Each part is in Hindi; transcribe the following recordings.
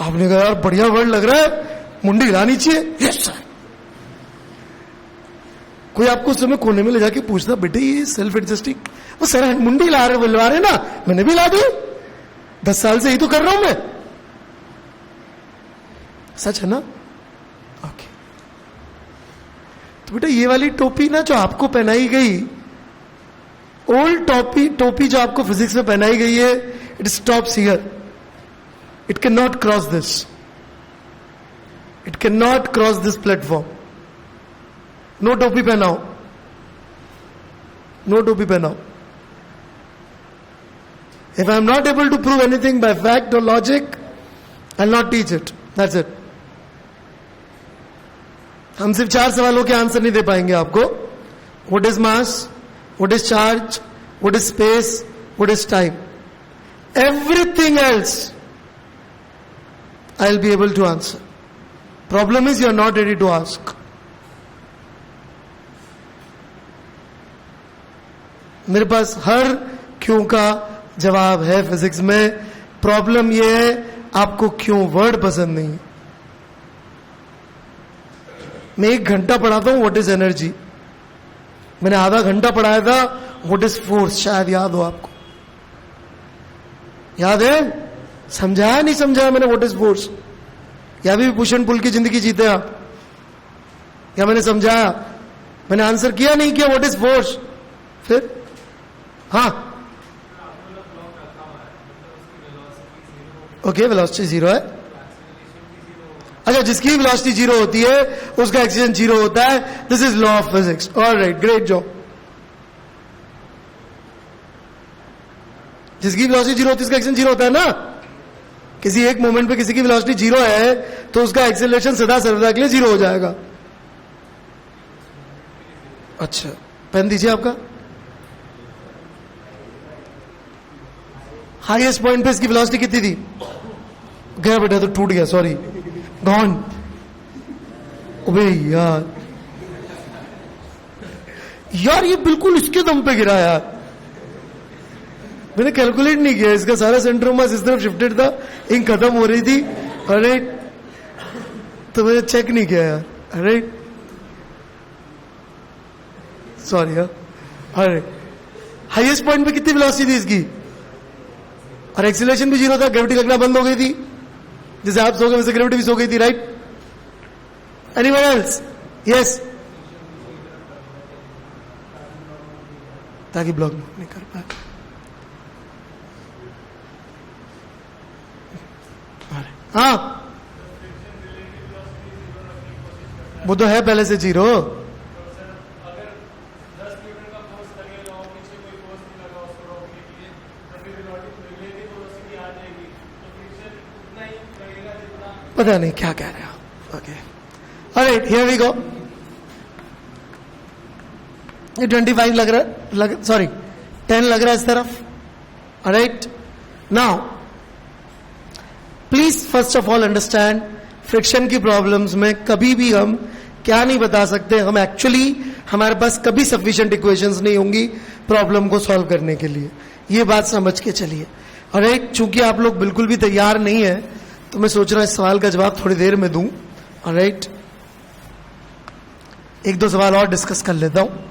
आपने कहा यार बढ़िया वर्ड लग रहा है, मुंडी हिलानी चाहिए। Yes sir. कोई आपको उस समय कोने में ले जाके पूछता बेटे ये सेल्फ एडजस्टिंग, वो सर मुंडी ला रहे बुलवा रहे ना, मैंने भी ला दी, 10 साल से ही तो कर रहा हूं मैं। सच है ना? ओके। तो बेटा ये वाली टोपी ना जो आपको पहनाई गई, ओल्ड टोपी जो आपको फिजिक्स में पहनाई गई है, it stops here, it can not cross this, it can not cross this platform. No टोपी पहनाओ, नो टोपी पहनाओ। If I am not able to prove anything by fact और logic, I will not teach it, that's it. हम सिर्फ 4 सवालों के आंसर नहीं दे पाएंगे आपको। What is mass, what is charge, what is space, what is time, everything else I will be able to answer. Problem is you are not ready to ask. मेरे पास हर क्यों का जवाब है फिजिक्स में। प्रॉब्लम यह है आपको क्यों वर्ड पसंद नहीं। मैं 1 घंटा पढ़ाता हूं व्हाट इज एनर्जी, मैंने आधा घंटा पढ़ाया था व्हाट इज फोर्स, शायद याद हो आपको। याद है? समझाया नहीं समझाया मैंने व्हाट इज फोर्स? या भी पुश एंड पुल की जिंदगी जीते आप? या मैंने समझाया, मैंने आंसर किया नहीं किया व्हाट इज फोर्स? फिर हाँ ओके, वेलोसिटी 0 है। अच्छा, जिसकी वेलोसिटी 0 होती है उसका एक्सीलरेशन 0 होता है। This is law of physics. Alright, great job. जिसकी वेलोसिटी 0 होती है उसका एक्सीलरेशन 0 होता है ना। किसी एक मोमेंट पे किसी की वेलोसिटी 0 है तो उसका एक्सीलरेशन सदा सर्वदा के लिए 0 हो जाएगा। अच्छा, पेन दीजिए आपका। हाईएस्ट पॉइंट पे इसकी वेलोसिटी कितनी थी? गया बेटा, तो टूट गया, सॉरी, गॉन। अबे यार, यार ये बिल्कुल इसके दम पे गिरा यार। मैंने कैलकुलेट नहीं किया, इसका सारा सेंटर ऑफ मास इस तरफ शिफ्टेड था, इंक खत्म हो रही थी। अरे तो मैंने चेक नहीं किया यार। अरे सॉरी यार। अरे हाईएस्ट पॉइंट पे कितनी वेलोसिटी थी इसकी? और एक्सीलरेशन भी 0 था, ग्रेविटी लगना बंद हो गई थी। जैसे आप सो गए वैसे ग्रेविटी भी सो गई थी, राइट? Anyone else? यस, ताकि ब्लॉक नहीं कर पाए। हाँ, वो तो है पहले से 0। पता नहीं क्या कह रहे हो। Okay, alright, here we go. ये 25 लग रहा है, सॉरी 10 लग रहा है इस तरफ। Alright, now please first of all understand, friction की प्रॉब्लम्स में कभी भी हम क्या नहीं बता सकते, हम एक्चुअली हमारे पास कभी सफिशिएंट इक्वेशंस नहीं होंगी प्रॉब्लम को सॉल्व करने के लिए। ये बात समझ के चलिए। ऑलराइट, चूंकि आप लोग बिल्कुल भी तैयार नहीं है तो मैं सोच रहा हूं इस सवाल का जवाब थोड़ी देर में दूं। ऑलराइट, 1-2 सवाल और डिस्कस कर लेता हूं।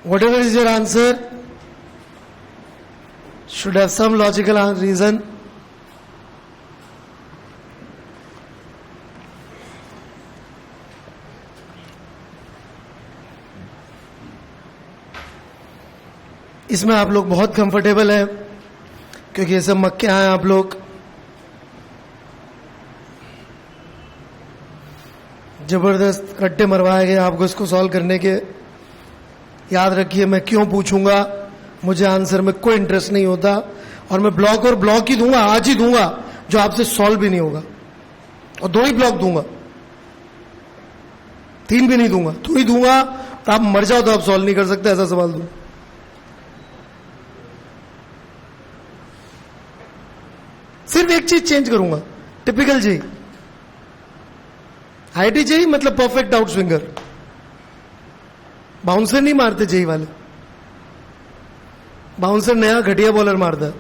Whatever is your answer should have some logical reason. इसमें आप लोग बहुत कंफर्टेबल हैं क्योंकि ये सब मक्के हैं आप लोग। जबरदस्त रट्टे मरवाए गए आपको इसको सॉल्व करने के। याद रखिए, मैं क्यों पूछूंगा, मुझे आंसर में कोई इंटरेस्ट नहीं होता, और मैं ब्लॉक और ब्लॉक ही दूंगा, आज ही दूंगा, जो आपसे सॉल्व भी नहीं होगा, और 2 ही ब्लॉक दूंगा, 3 भी नहीं दूंगा, 2 ही दूंगा। तो आप मर जाओ तो आप सॉल्व नहीं कर सकते, ऐसा सवाल दूंगा। सिर्फ एक चीज चेंज करूंगा, टिपिकल जेई, आईआईटी जेई मतलब परफेक्ट आउट स्विंगर, बाउंसर नहीं मारते जेई वाले, बाउंसर नया घटिया बॉलर मारता है।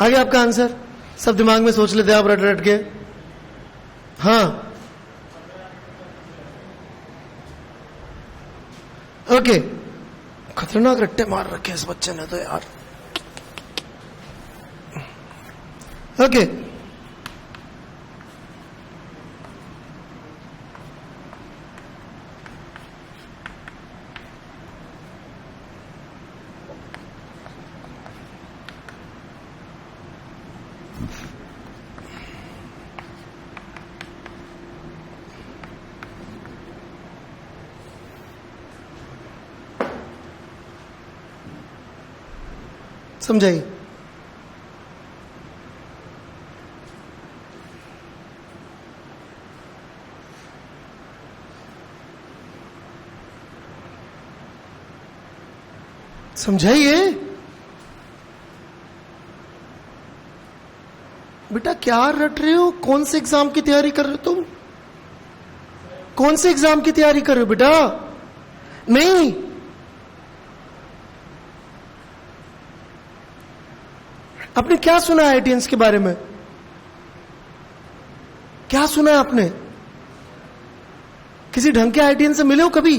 आगे आपका आंसर सब दिमाग में सोच लेते हैं आप रट रट के। हाँ, ओके, खतरनाक रट्टे मार रखे इस बच्चे ने तो यार। ओके, समझाइए। समझाइए बेटा, क्या रट रहे हो? कौन से एग्जाम की तैयारी कर रहे हो तुम? कौन से एग्जाम की तैयारी कर रहे हो बेटा? नहीं, आपने क्या सुना है आईआईटियंस के बारे में? क्या सुना है आपने? किसी ढंग के आईआईटियन से मिले हो कभी?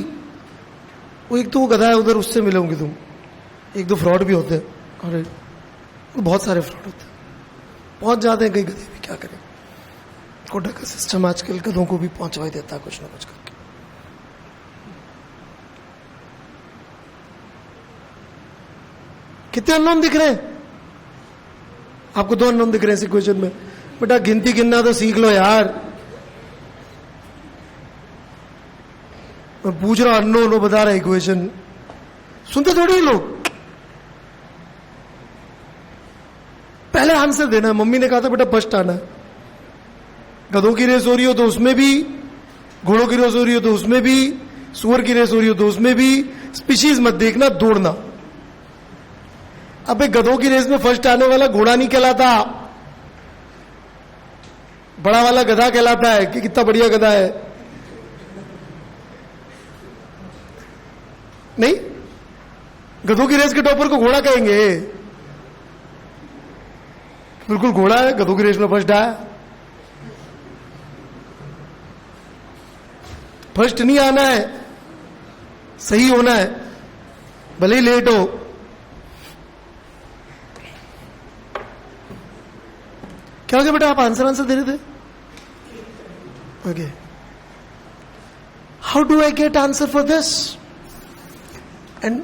वो एक तो वो गधा है उधर, उससे मिले होंगे तुम। एक दो फ्रॉड भी होते हैं, अरे बहुत सारे फ्रॉड होते हैं, पहुंच जाते हैं कई गधे भी, क्या करें। कोटा का सिस्टम आजकल गधों को भी पहुंचवा ही देता है कुछ ना कुछ करके। कितने अननोन दिख रहे हैं आपको? 2 अननोन दिख रहे हैं इस इक्वेशन में। बेटा गिनती गिनना तो सीख लो यार। मैं पूछ रहा अननोन, वो बता रहा इक्वेशन, सुनते थोड़ी लोग। पहले आंसर देना है। मम्मी ने कहा था बेटा फर्स्ट आना है। गधों की रेस हो रही हो तो उसमें भी, घोड़ों की रेस हो रही हो तो उसमें भी, सुअर की रेस हो रही हो तो उसमें भी। स्पीशीज मत देखना, दौड़ना। अबे गधों की रेस में फर्स्ट आने वाला घोड़ा नहीं कहलाता, बड़ा वाला गधा कहलाता है कि कितना बढ़िया गधा है। नहीं, गधों की रेस के टॉपर को घोड़ा कहेंगे। बिल्कुल घोड़ा है, गधों की रेस में फर्स्ट आया। फर्स्ट नहीं आना है, सही होना है, भले ही लेट हो। क्या हो गया बेटा? आप आंसर दे रहे थे। Okay, how do I get answer for this and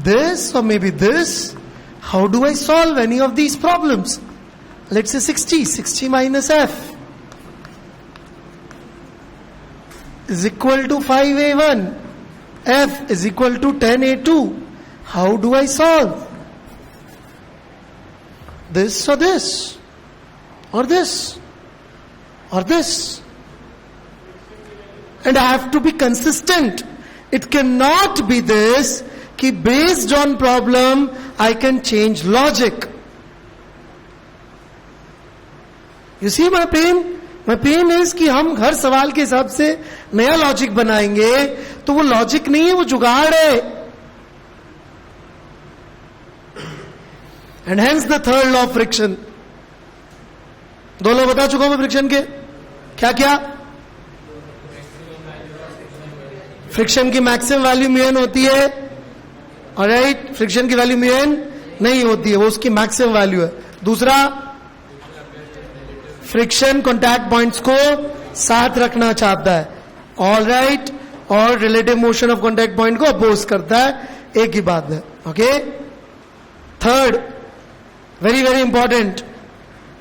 this और may be this? How do I solve any of these problems? Let's say 60 minus f is equal to 5a1, f is equal to 10a2. How do I solve? This or this? Or this? Or this? And I have to be consistent. It cannot be this कि based on problem I can change logic. You see my pain? My pain is कि हम हर सवाल के हिसाब से नया लॉजिक बनाएंगे, तो वो लॉजिक नहीं है, वो जुगाड़ है। And hence the third law of friction. 2 law बता चुका हूं मैं फ्रिक्शन के। क्या क्या? फ्रिक्शन की मैक्सिमम वैल्यू म्यू होती है, ऑलराइट। फ्रिक्शन की वैल्यू म्यू नहीं होती है, वो उसकी मैक्सिमम वैल्यू है। दूसरा, फ्रिक्शन कॉन्टैक्ट पॉइंट्स को साथ रखना चाहता है, ऑलराइट, और relative motion of contact point को अपोज करता है। एक ही बात है, okay. Third, Very, very important.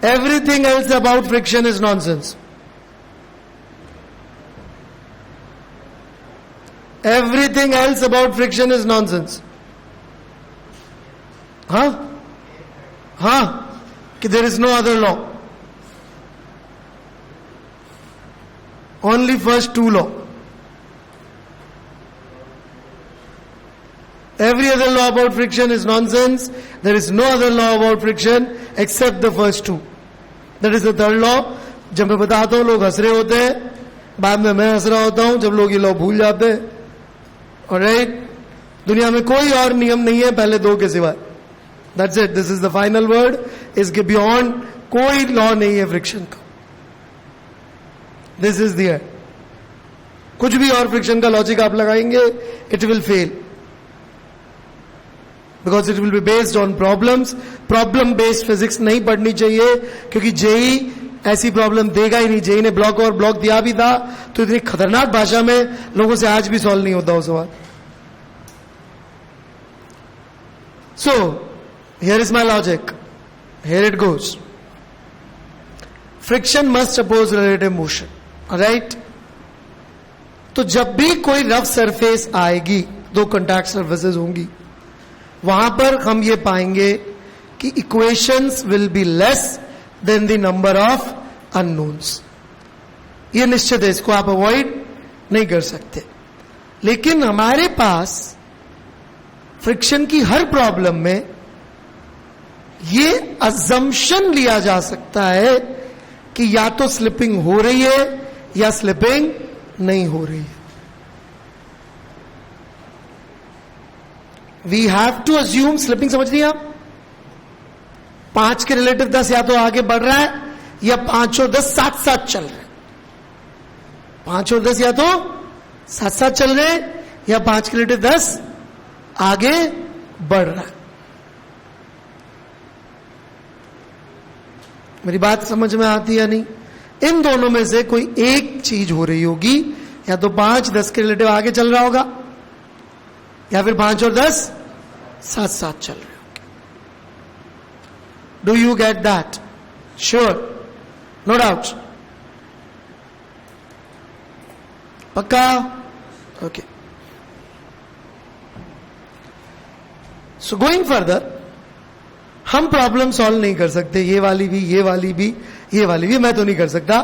Everything else about friction is nonsense. Everything else about friction is nonsense. कि there is no other law. Only first two law. Every other law about friction is nonsense. There is no other law about friction except the first two. That is the third law. जब मैं बताता हूं लोग हंस रहे होते हैं, बाद में मैं हंस रहा होता हूं जब लोग ये लॉ भूल जाते हैं. ऑलराइट, दुनिया में कोई और नियम नहीं है पहले दो के सिवाय. That's it. This is the final word. इसके beyond कोई लॉ नहीं है फ्रिक्शन का. This is the end. कुछ भी और फ्रिक्शन का लॉजिक आप लगाएंगे, it will fail. Because it will be based on problems. Problem based physics नहीं पढ़नी चाहिए, क्योंकि जेई ऐसी प्रॉब्लम देगा ही नहीं. जेई ने ब्लॉक और ब्लॉक दिया भी था तो इतनी खतरनाक भाषा में लोगों से आज भी सॉल्व नहीं होता वो सवाल. So, here is my logic. Here it goes. Friction must oppose relative motion. Alright? तो जब भी कोई रफ सरफेस आएगी, दो कॉन्टैक्ट सरफेसेस होंगी, वहां पर हम ये पाएंगे कि equations will be less than the number of unknowns. ये निश्चित है, इसको आप अवॉइड नहीं कर सकते. लेकिन हमारे पास फ्रिक्शन की हर प्रॉब्लम में ये अजम्पशन लिया जा सकता है कि या तो स्लिपिंग हो रही है या स्लिपिंग नहीं हो रही है. We have to assume slipping. समझ रही हैं आप? 5 के रिलेटिव 10 या तो आगे बढ़ रहा है या 5 और 10 साथ साथ चल रहे हैं. 5 और 10 या तो साथ साथ चल रहे हैं या 5 के रिलेटिव 10 आगे बढ़ रहा है. मेरी बात समझ में आती है नहीं? इन दोनों में से कोई एक चीज हो रही होगी, या तो 5 10 के रिलेटिव आगे चल रहा होगा या फिर 5 और 10 साथ साथ चल रहे होंगे. Do you get that? Sure, no doubt, पक्का? ओके. सो गोइंग फर्दर, हम प्रॉब्लम सॉल्व नहीं कर सकते. ये वाली भी, ये वाली भी, ये वाली भी मैं तो नहीं कर सकता.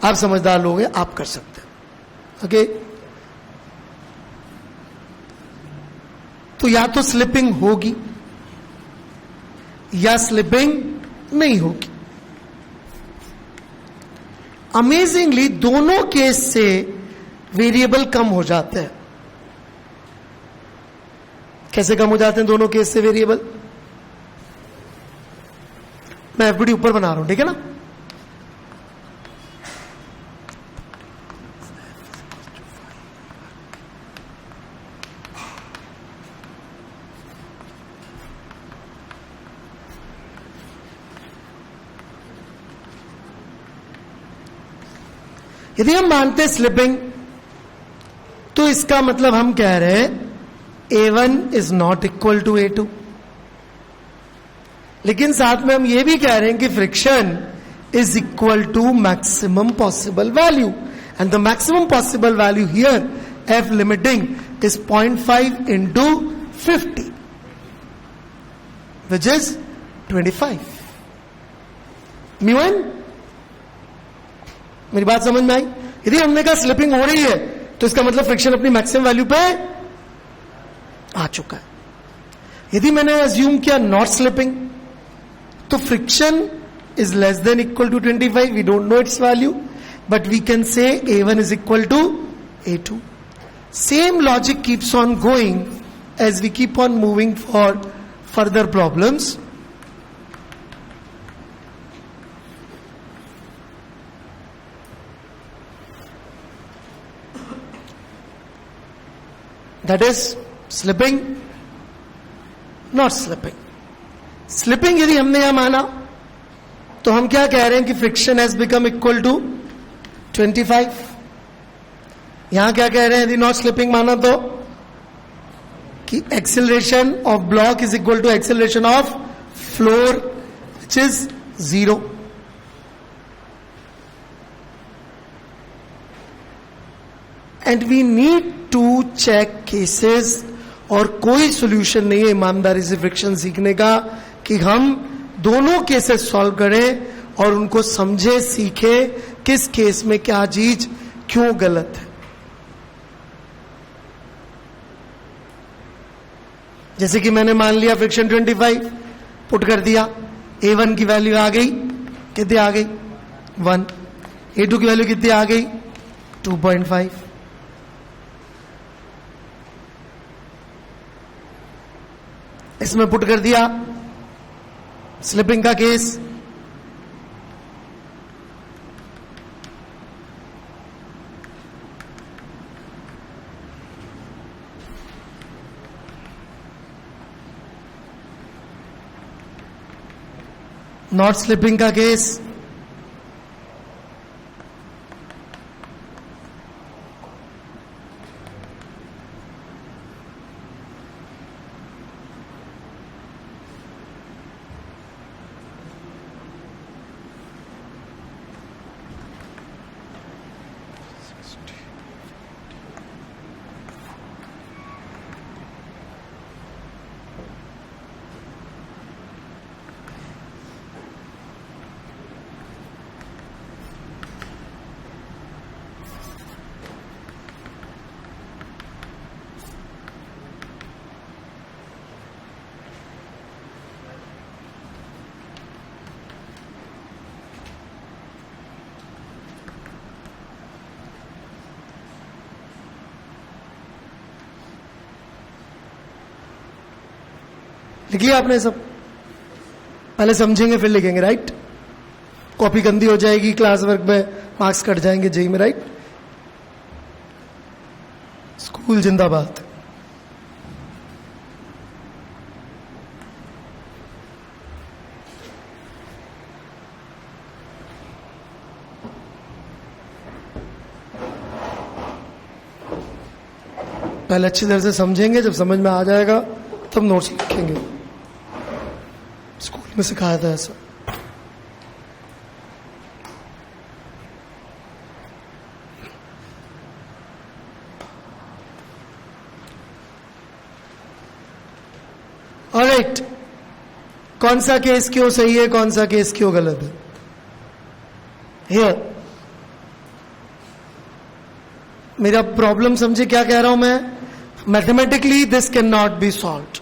आप समझदार लोग हैं, आप कर सकते हैं. ओके. तो या तो स्लिपिंग होगी या स्लिपिंग नहीं होगी. अमेजिंगली दोनों केस से वेरिएबल कम हो जाते हैं. कैसे कम हो जाते हैं दोनों केस से वेरिएबल? मैं एफबीडी ऊपर बना रहा हूं, ठीक है ना? यदि हम मानते स्लिपिंग, तो इसका मतलब हम कह रहे हैं A1 is not equal to A2. लेकिन साथ में हम ये भी कह रहे हैं कि friction is equal to maximum possible value, and the maximum possible value here, F limiting, is 0.5 into 50, which is 25 μn. मेरी बात समझ में आई? यदि हमने कहा स्लिपिंग हो रही है तो इसका मतलब फ्रिक्शन अपनी मैक्सिमम वैल्यू पे आ चुका है. यदि मैंने अज्यूम किया नॉट स्लिपिंग, तो friction is less than equal to 25. We don't know its value, but we can say A1 is equal to A2. Same logic keeps on going as we keep on moving for further problems. That is slipping, not slipping. Slipping यदि हमने यहां माना तो हम क्या कह रहे हैं कि friction has become equal to 25. यहां क्या कह रहे हैं यदि नॉट स्लिपिंग माना तो कि acceleration of block is equal to acceleration of floor which is 0. And we need to check cases, और कोई सोल्यूशन नहीं है ईमानदारी से फ्रिक्शन सीखने का कि हम दोनों केसेस सॉल्व करें और उनको समझे, सीखे किस केस में क्या चीज क्यों गलत है. जैसे कि मैंने मान लिया फ्रिक्शन 25 पुट कर दिया, A1 की वैल्यू आ गई, कितनी आ गई 1, A2 की वैल्यू कितनी आ गई 2.5. इसमें पुट कर दिया स्लिपिंग का केस, नॉट स्लिपिंग का केस, लिख लिया आपने सब. पहले समझेंगे फिर लिखेंगे, राइट. कॉपी गंदी हो जाएगी, क्लास वर्क में मार्क्स कट जाएंगे जेई में, राइट. स्कूल जिंदाबाद. पहले अच्छी तरह से समझेंगे, जब समझ में आ जाएगा तब नोट्स लिखेंगे. स्कूल में सिखाया था ऐसा. ऑलराइट, कौन सा केस क्यों सही है, कौन सा केस क्यों गलत है. हियर मेरा प्रॉब्लम समझे क्या कह रहा हूं मैं. Mathematically this can not be solved,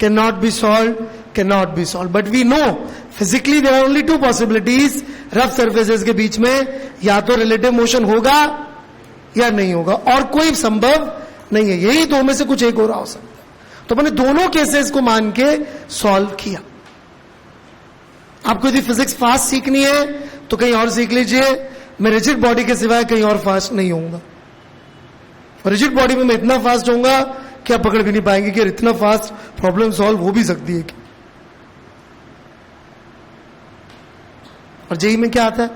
cannot be solved, cannot be solved. But we know physically there are only two possibilities. Rough surfaces के बीच में या तो रिलेटिव मोशन होगा या नहीं होगा, और कोई संभव नहीं है. यही दो में से कुछ एक हो रहा हो सकता है. तो मैंने दोनों केसेस को मान के सॉल्व किया. आपको यदि फिजिक्स फास्ट सीखनी है तो कहीं और सीख लीजिए. मैं रिजिड बॉडी के सिवाय कहीं और फास्ट नहीं होऊंगा. रिजिड बॉडी में मैं इतना फास्ट होऊंगा कि आप पकड़ भी नहीं पाएंगे कि इतना फास्ट प्रॉब्लम सॉल्व हो भी सकती है. और जेई में क्या आता है,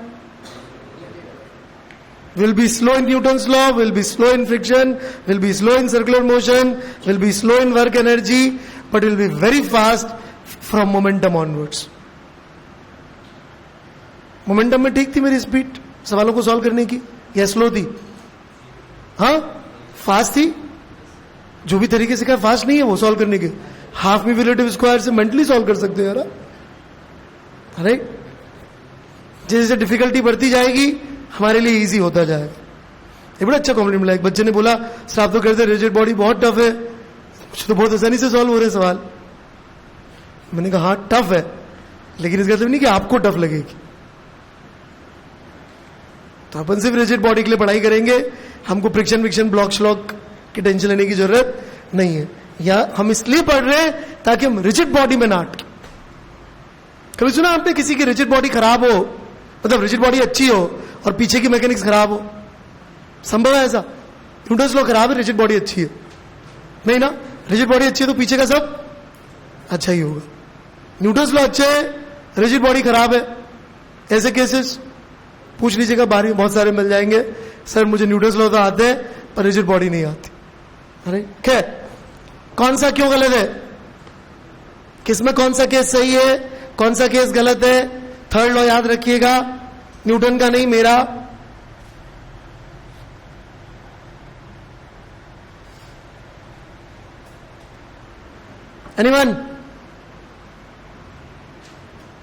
will be slow in Newton's law, will be slow in friction, will be slow in circular motion, will be slow in work energy, but will be very fast from momentum onwards. Momentum में ठीक थी मेरी स्पीड सवालों को सॉल्व करने की, या स्लो थी? हाँ, फास्ट थी. जो भी तरीके से कहा फास्ट नहीं है वो सॉल्व करने के. हाफ में रिलेटिव स्क्वायर से मेंटली सॉल्व कर सकते हैं. अरे जैसे जैसे डिफिकल्टी बढ़ती जाएगी हमारे लिए इजी होता जाएगा. ये बड़ा अच्छा कॉम्प्लीमेंट मिला. एक बच्चे ने बोला सर आप तो कहते रिजिड बॉडी बहुत टफ है, मुझे तो बहुत आसानी से सॉल्व हो रहे सवाल. मैंने कहा हाँ टफ है, लेकिन इसका मतलब नहीं कि आपको टफ लगेगी. तो अपन सिर्फ रिजिड बॉडी के लिए पढ़ाई करेंगे, हमको फ्रिक्शन विक्शन ब्लॉक श्लॉक की टेंशन लेने की जरूरत नहीं है. या हम इसलिए पढ़ रहे हैं ताकि हम रिजिड बॉडी में ना अटके. कभी सुना आपने किसी की रिजिड बॉडी खराब हो, मतलब रिजिड बॉडी अच्छी हो और पीछे की मैकेनिक्स खराब हो? संभव है ऐसा? न्यूटन्स लॉ खराब है, रिजिड बॉडी अच्छी है? नहीं ना. रिजिड बॉडी अच्छी है तो पीछे का सब अच्छा ही होगा. न्यूटन्स लॉ अच्छे है, रिजिड बॉडी खराब है, ऐसे केसेस पूछ लीजिएगा, बाहर बहुत सारे मिल जाएंगे. सर मुझे न्यूटन्स लॉ तो आते हैं पर रिजिड बॉडी नहीं आती. अरे खैर, कौन सा क्यों गलत है, किसमें कौन सा केस सही है, कौन सा केस गलत है? थर्ड लॉ याद रखिएगा, न्यूटन का नहीं, मेरा। एनीवन?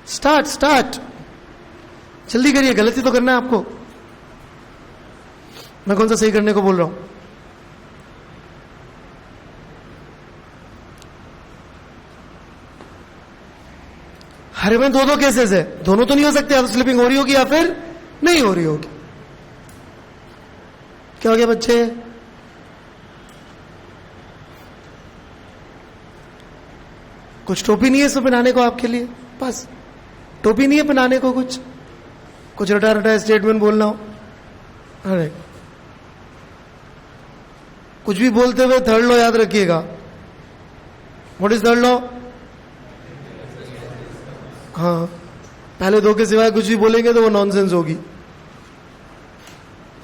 स्टार्ट जल्दी करिए, गलती तो करना है आपको। मैं कौन सा सही करने को बोल रहा हूं? हरे में दो केसेस है, दोनों तो नहीं हो सकते, या तो स्लिपिंग हो रही होगी या फिर नहीं हो रही होगी। क्या हो गया बच्चे? कुछ टोपी नहीं है इसमें पहनाने को आपके लिए? बस टोपी नहीं है पहनाने को, कुछ रटा रटा स्टेटमेंट बोलना हो? अरे कुछ भी बोलते हुए थर्ड लॉ याद रखिएगा। What is third law? हाँ, पहले दो के सिवाय कुछ भी बोलेंगे तो वो नॉनसेंस होगी।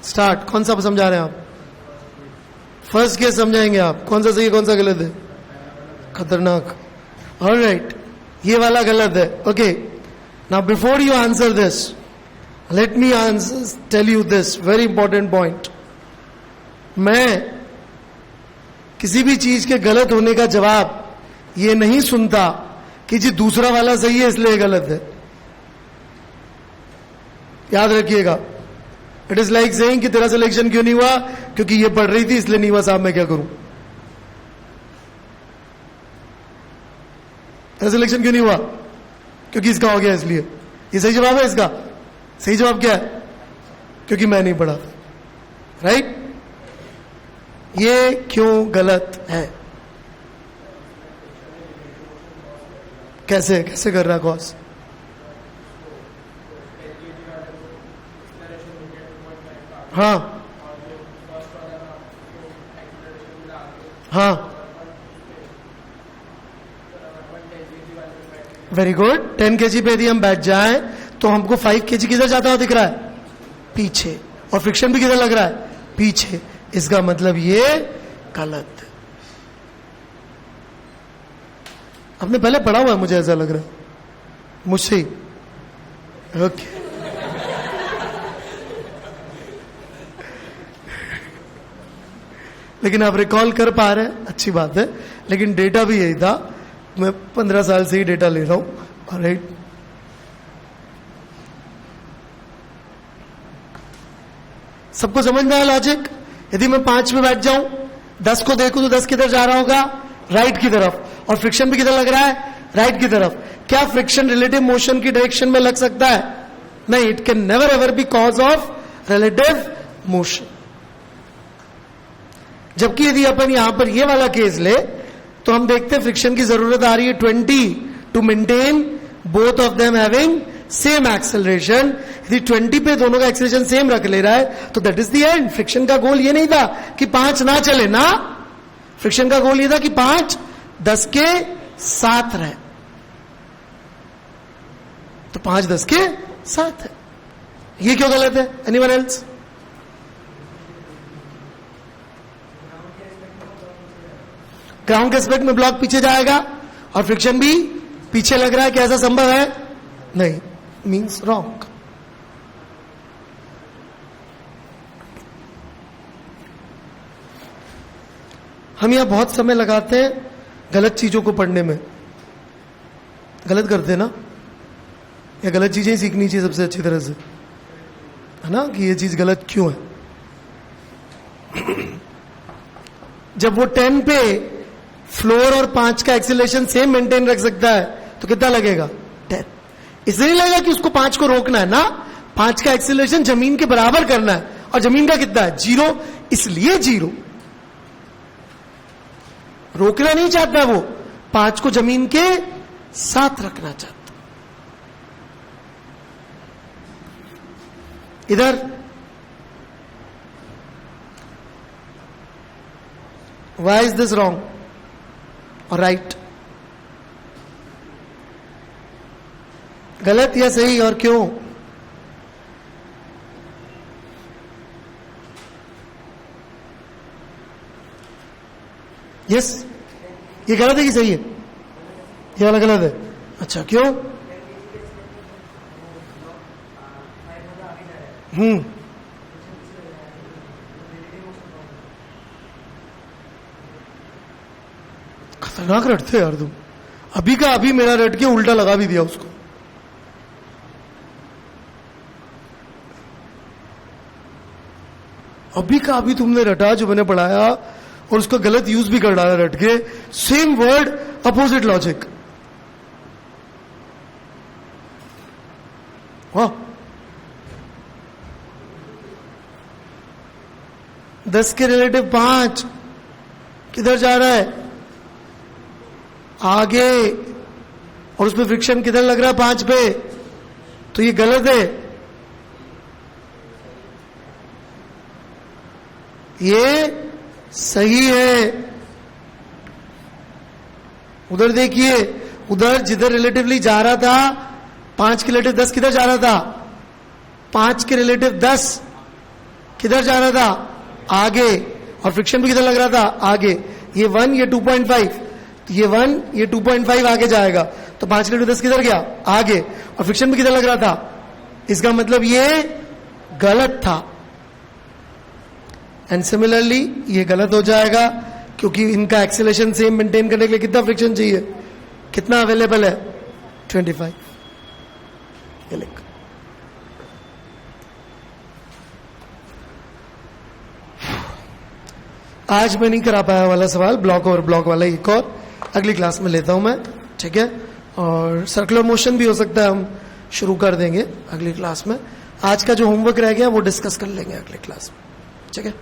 स्टार्ट। कौन सा समझा रहे हैं आप? फर्स्ट केस समझाएंगे आप, कौन सा सही कौन सा गलत है? खतरनाक। ऑलराइट, ये वाला गलत है। Okay, now before you answer this, let me tell you this very important point. मैं किसी भी चीज के गलत होने का जवाब ये नहीं सुनता कि जी दूसरा वाला सही है इसलिए गलत है। याद रखिएगा, इट इज लाइक सेइंग कि तेरा सिलेक्शन क्यों नहीं हुआ? क्योंकि ये पढ़ रही थी इसलिए नहीं हुआ, साहब मैं क्या करूं? तेरा सिलेक्शन क्यों नहीं हुआ? क्योंकि इसका हो गया इसलिए। ये सही जवाब है इसका? सही जवाब क्या है? क्योंकि मैं नहीं पढ़ा। राइट? ये क्यों गलत है? कैसे कैसे कर रहा कॉस? हाँ हाँ, वेरी गुड। 10 kg पे यदि हम बैठ जाएं तो हमको 5 kg किधर जाता हुआ दिख रहा है? पीछे। और फ्रिक्शन भी किधर लग रहा है? पीछे। इसका मतलब ये गलत है। आपने पहले पढ़ा हुआ है, मुझे ऐसा लग रहा है, मुझसे ही। ओके, लेकिन आप रिकॉल कर पा रहे हैं, अच्छी बात है। लेकिन डेटा भी यही था, मैं 15 साल से ही डेटा ले रहा हूं। राइट, सबको समझ में आया लॉजिक? यदि मैं 5 में बैठ जाऊं, 10 को देखूं तो 10 किधर जा रहा होगा? राइट की तरफ। और फ्रिक्शन भी किधर लग रहा है? राइट की तरफ। क्या फ्रिक्शन रिलेटिव मोशन की डायरेक्शन में लग सकता है? नहीं, it can never ever be cause of relative motion. जबकि यदि अपन यहां पर ये वाला केस ले तो हम देखते हैं फ्रिक्शन की जरूरत आ रही है 20 to maintain both of them having same acceleration. यदि 20 पे दोनों का एक्सेलरेशन सेम रख ले रहा है तो that is the end. Friction का गोल ये नहीं था कि 5 ना चले ना, फ्रिक्शन का गोल ये था कि 5 10 के साथ रहे। तो 5 10 के साथ है। ये क्यों गलत है? Anyone else? ग्राउंड के एस्पेक्ट में ब्लॉक पीछे जाएगा और फ्रिक्शन भी पीछे लग रहा है, क्या ऐसा संभव है? नहीं, मीन्स रॉन्ग। हम यहां बहुत समय लगाते हैं गलत चीजों को पढ़ने में। गलत करते हैं ना, या गलत चीजें ही सीखनी चाहिए सबसे अच्छी तरह से, है ना, कि ये चीज गलत क्यों है। जब वो 10 पे फ्लोर और 5 का एक्सीलरेशन सेम मेंटेन रख सकता है तो कितना लगेगा? 10। इसलिए नहीं लगेगा कि उसको 5 को रोकना है ना, 5 का एक्सीलरेशन जमीन के बराबर करना है, और जमीन का कितना है? 0। इसलिए 0 रोकना नहीं चाहता, वो 5 को जमीन के साथ रखना चाहता। इधर why is this wrong or right? गलत या सही, और क्यों? यस, ये गलत है कि सही है? ये वाला गलत है। अच्छा, क्यों? खतरनाक रटते यार तुम। अभी का अभी मेरा रट के उल्टा लगा भी दिया उसको। अभी का अभी तुमने रटा जो मैंने पढ़ाया और उसको गलत यूज भी कर डाला रट के। Same word opposite logic. हाँ 10 के रिलेटिव 5 किधर जा रहा है? आगे। और उसमें फ्रिक्शन किधर लग रहा है? 5 पे। तो ये गलत है। ये सही है। उधर देखिए, उधर जिधर रिलेटिवली जा रहा था 5 के रिलेटिव 10 किधर जा रहा था? 5 के रिलेटिव 10 किधर जा रहा था? आगे। और फ्रिक्शन भी किधर लग रहा था? आगे। ये 1 ये 2.5, तो ये 1 ये 2.5 आगे जाएगा। तो 5 के रिलेटिव 10 किधर गया? आगे। और फ्रिक्शन भी किधर लग रहा था? इसका मतलब ये गलत था। एंड सिमिलरली ये गलत हो जाएगा क्योंकि इनका एक्सेलरेशन सेम मेंटेन करने के लिए कितना फ्रिक्शन चाहिए? कितना अवेलेबल है? 25। ये लिख। आज मैं नहीं करा पाया वाला सवाल, ब्लॉक और ब्लॉक वाला एक और अगली क्लास में लेता हूं मैं, ठीक है। और सर्कुलर मोशन भी हो सकता है हम शुरू कर देंगे अगली क्लास में। आज का जो होमवर्क रह गया वो डिस्कस कर लेंगे अगली क्लास में, ठीक है।